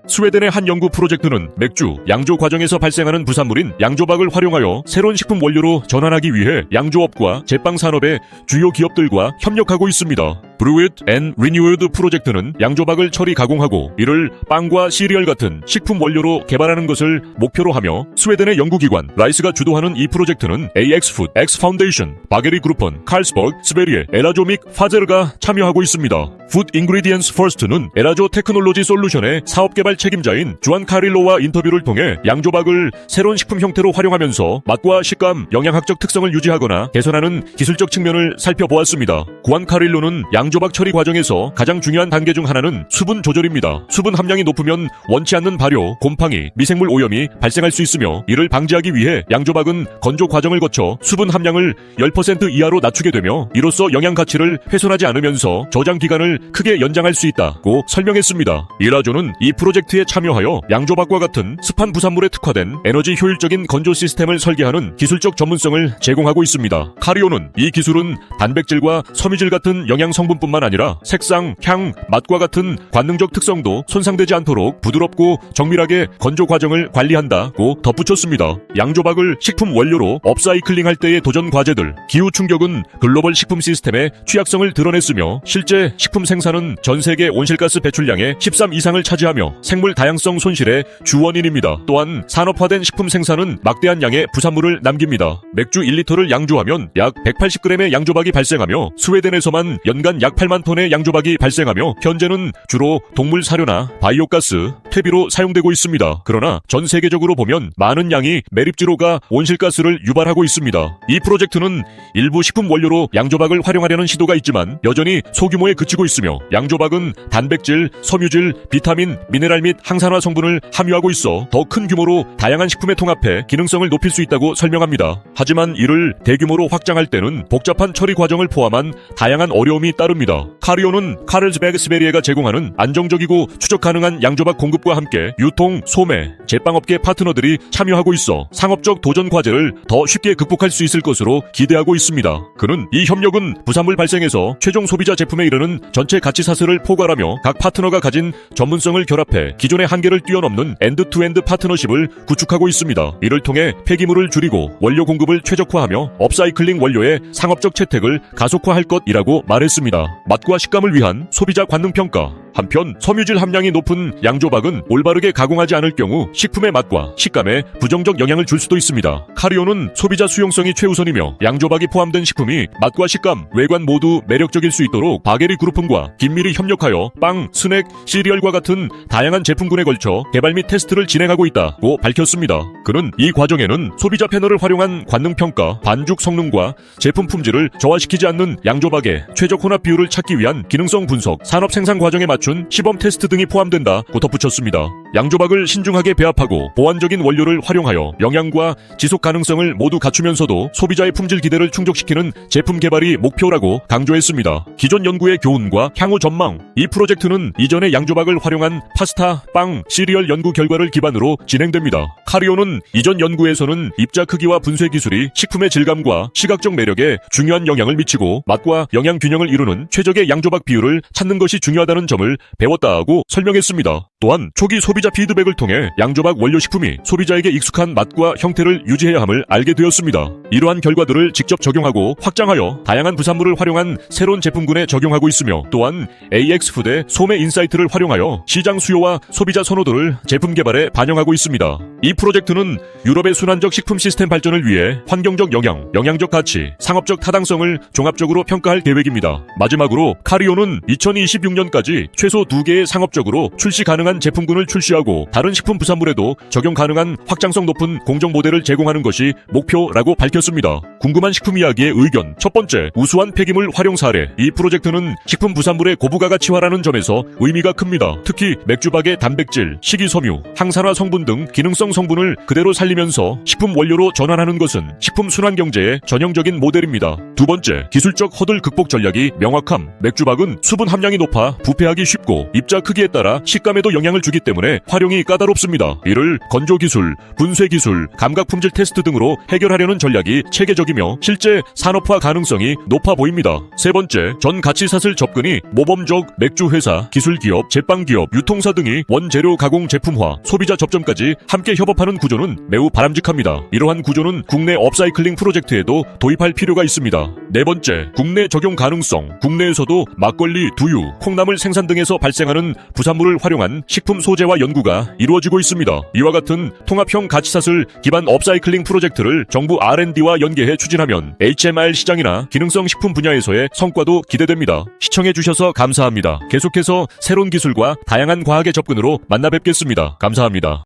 스웨덴의 한 연구 프로젝트는 맥주, 양조 과정에서 발생하는 부산물인 양조박을 활용하여 새로운 식품 원료로 전환하기 위해 양조업과 제빵 산업의 주요 기업들과 협력하고 있습니다. 브루잇 앤 리뉴어드 프로젝트는 양조박을 처리 가공하고 이를 빵과 시리얼 같은 식품 원료로 개발하는 것을 목표로 하며 스웨덴의 연구기관 라이스가 주도하는 이 프로젝트는 AX푸드, X파운데이션, 바게리 그룹펀, 칼스버그, 스베리에, 에라조 믹 파제르가 참여하고 있습니다. 푸드 인그리디언스 퍼스트는 에라조 테크놀로지 솔루션의 사업개발 책임자인 주안 카릴로와 인터뷰를 통해 양조박을 새로운 식품 형태로 활용하면서 맛과 식감, 영양학적 특성을 유지하거나 개선하는 기술적 측면을 살펴보았습니다. 구안 카릴로는 양조박 처리 과정에서 가장 중요한 단계 중 하나는 수분 조절입니다. 수분 함량이 높으면 원치 않는 발효, 곰팡이, 미생물 오염이 발생할 수 있으며 이를 방지하기 위해 양조박은 건조 과정을 거쳐 수분 함량을 10% 이하로 낮추게 되며 이로써 영양 가치를 훼손하지 않으면서 저장 기간을 크게 연장할 수 있다고 설명했습니다. 이라조는 이 프로젝트에 참여하여 양조박과 같은 습한 부산물에 특화된 에너지 효율적인 건조 시스템을 설계하는 기술적 전문성을 제공하고 있습니다. 카리오는 이 기술은 단백질과 섬유질 같은 영양 성분뿐만 아니라 색상, 향, 맛과 같은 관능적 특성도 손상되지 않도록 부드럽고 정밀하게 건조 과정을 관리한다고 덧붙였습니다. 양조박을 식품 원료로 업사이클링할 때의 도전 과제들, 기후 충격은 글로벌 식품 시스템의 취약성을 드러냈으며 실제 식품 생산은 전 세계 온실가스 배출량의 13 이상을 차지하며 생물 다양성 손실의 주원인입니다. 또한 산업화된 식품 생산은 막대한 양의 부산물을 남깁니다. 맥주 1리터를 양조하면 약 180g의 양조박이 발생하며 스웨덴에서만 연간 약 8만 톤의 양조박이 발생하며 현재는 주로 동물 사료나 바이오가스, 퇴비로 사용되고 있습니다. 그러나 전 세계적으로 보면 많은 양이 매립지로가 온실가스를 유발하고 있습니다. 이 프로젝트는 일부 식품 원료로 양조박을 활용하려는 시도가 있지만 여전히 소규모에 그치고 있으며 양조박은 단백질, 섬유질, 비타민, 미네랄 및 항산화 성분을 함유하고 있어 더 큰 규모로 다양한 식품에 통합해 기능성을 높일 수 있다고 설명합니다. 하지만 이를 대규모로 확장할 때는 복잡한 처리 과정을 포함한 다양한 어려움이 따릅니다. 카리오는 카를스베그 스베리에가 제공하는 안정적이고 추적 가능한 양조박 공급과 함께 유통, 소매, 제빵업계 파트너들이 참여하고 있어 상업적 도전 과제를 더 쉽게 극복할 수 있을 것으로 기대하고 있습니다. 그는 이 협력은 부산물 발생에서 최종 소비자 제품에 이르는 전체 가치 사슬을 포괄하며 각 파트너가 가진 전문성을 결합해 기존의 한계를 뛰어넘는 엔드-투-엔드 파트너십을 구축하고 있습니다. 이를 통해 폐기물을 줄이고 원료 공급을 최적화하며 업사이클링 원료의 상업적 채택을 가속화할 것이라고 말했습니다. 맛과 식감을 위한 소비자 관능 평가. 한편 섬유질 함량이 높은 양조박은 올바르게 가공하지 않을 경우 식품의 맛과 식감에 부정적 영향을 줄 수도 있습니다. 카리오는 소비자 수용성이 최우선이며 양조박이 포함된 식품이 맛과 식감, 외관 모두 매력적일 수 있도록 바게리 그룹과 긴밀히 협력하여 빵, 스낵, 시리얼과 같은 다양한 제품군에 걸쳐 개발 및 테스트를 진행하고 있다고 밝혔습니다. 그는 이 과정에는 소비자 패널을 활용한 관능 평가, 반죽 성능과 제품 품질을 저하시키지 않는 양조박의 최적 혼합 비율을 찾기 위한 기능성 분석, 산업 생산 과정에 맞춘 시범 테스트 등이 포함된다고 덧붙였습니다. 양조박을 신중하게 배합하고 보완적인 원료를 활용하여 영양과 지속 가능성을 모두 갖추면서도 소비자의 품질 기대를 충족시키는 제품 개발이 목표라고 강조했습니다. 기존 연구의 교훈과 향후 전망. 이 프로젝트는 이전의 양조박을 활용한 파스타, 빵, 시리얼 연구 결과를 기반으로 진행됩니다. 카리오는 이전 연구에서는 입자 크기와 분쇄 기술이 식품의 질감과 시각적 매력에 중요한 영향을 미치고 맛과 영양 균형을 이루는 최적의 양조박 비율을 찾는 것이 중요하다는 점을 배웠다고 설명했습니다. 또한 초기 소비자 피드백을 통해 양조박 원료 식품이 소비자에게 익숙한 맛과 형태를 유지해야 함을 알게 되었습니다. 이러한 결과들을 직접 적용하고 확장하여 다양한 부산물을 활용한 새로운 제품군에 적용하고 있으며 또한 AX푸드의 소매 인사이트를 활용하여 시장 수요와 소비자 선호도를 제품 개발에 반영하고 있습니다. 이 프로젝트는 유럽의 순환적 식품 시스템 발전을 위해 환경적 영향, 영양적 가치, 상업적 타당성을 종합적으로 평가할 계획입니다. 마지막으로 카리오는 2026년까지 최소 2개의 상업적으로 출시 가능한 제품군을 출시하고 다른 식품 부산물에도 적용 가능한 확장성 높은 공정 모델을 제공하는 것이 목표라고 밝혔습니다. 궁금한 식품 이야기의 의견. 첫 번째, 우수한 폐기물 활용 사례. 이 프로젝트는 식품 부산물의 고부가가치화라는 점에서 의미가 큽니다. 특히 맥주박의 단백질, 식이섬유, 항산화 성분 등 기능성 성분을 그대로 살리면서 식품 원료로 전환하는 것은 식품 순환경제의 전형적인 모델입니다. 두 번째, 기술적 허들 극복 전략이 명확함. 맥주박은 수분 함량이 높아 부패하기 쉽고 입자 크기에 따라 식감에도 영향을 영향을 주기 때문에 활용이 까다롭습니다. 이를 건조기술, 분쇄기술, 감각품질 테스트 등으로 해결하려는 전략이 체계적이며 실제 산업화 가능성이 높아 보입니다. 세 번째, 전 가치사슬 접근이 모범적 맥주회사, 기술기업, 제빵기업, 유통사 등이 원재료 가공 제품화, 소비자 접점까지 함께 협업하는 구조는 매우 바람직합니다. 이러한 구조는 국내 업사이클링 프로젝트에도 도입할 필요가 있습니다. 네 번째, 국내 적용 가능성. 국내에서도 막걸리, 두유, 콩나물 생산 등에서 발생하는 부산물을 활용한 식품 소재화 연구가 이루어지고 있습니다. 이와 같은 통합형 가치사슬 기반 업사이클링 프로젝트를 정부 R&D와 연계해 추진하면 HMR 시장이나 기능성 식품 분야에서의 성과도 기대됩니다. 시청해주셔서 감사합니다. 계속해서 새로운 기술과 다양한 과학의 접근으로 만나 뵙겠습니다. 감사합니다.